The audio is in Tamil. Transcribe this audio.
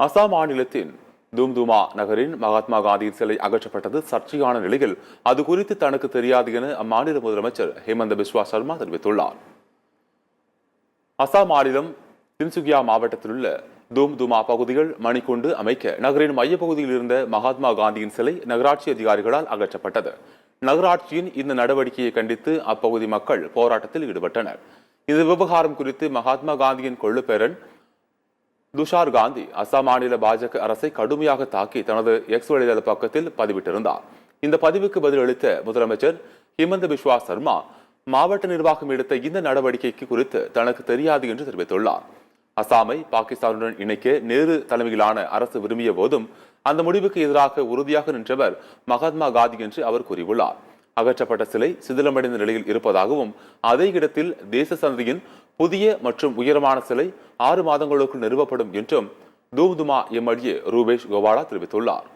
அசாம் மாநிலத்தின் தும்துமா நகரின் மகாத்மா காந்தியின் சிலை அகற்றப்பட்டது சர்ச்சையான நிலையில் அது குறித்து தனக்கு தெரியாது என அம்மாநில முதலமைச்சர் ஹேமந்த பிஸ்வா சர்மா தெரிவித்துள்ளார். அசாம் மாநிலம் தின்சுகியா மாவட்டத்தில் உள்ள தும்துமா பகுதிகள் மணிக்குண்டு அமைக்க நகரின் மையப்பகுதியில் இருந்த மகாத்மா காந்தியின் சிலை நகராட்சி அதிகாரிகளால் அகற்றப்பட்டது. நகராட்சியின் இந்த நடவடிக்கையை கண்டித்து அப்பகுதி மக்கள் போராட்டத்தில் ஈடுபட்டனர். இந்த விவகாரம் குறித்து மகாத்மா காந்தியின் கொள்ளுப்பேரன் துஷார் காந்தி அசாம் மாநில பாஜக அரசை கடுமையாக தாக்கி தனது எக்ஸ் வலைதள பக்கத்தில் பதிவிட்டிருந்தார். இந்த பதிவுக்கு பதிலளித்த முதலமைச்சர் ஹிமந்த பிஸ்வா சர்மா மாவட்ட நிர்வாகம் எடுத்த இந்த நடவடிக்கைக்கு குறித்து தனக்கு தெரியாது என்று தெரிவித்துள்ளார். அசாமை பாகிஸ்தானுடன் இணைக்க நேரு தலைமையிலான அரசு விரும்பிய போதும் அந்த முடிவுக்கு எதிராக உறுதியாக நின்றவர் மகாத்மா காந்தி என்று அவர் கூறியுள்ளார். அகற்றப்பட்ட சிலை சிதிலமடைந்த நிலையில் இருப்பதாகவும் அதே இடத்தில் தேச சந்தையின் புதிய மற்றும் உயரமான சிலை 6 மாதங்களுக்குள் நிறுவப்படும் என்றும் தும்துமா எம்எல்ஏ ரூபேஷ் கோவாலா தெரிவித்துள்ளார்.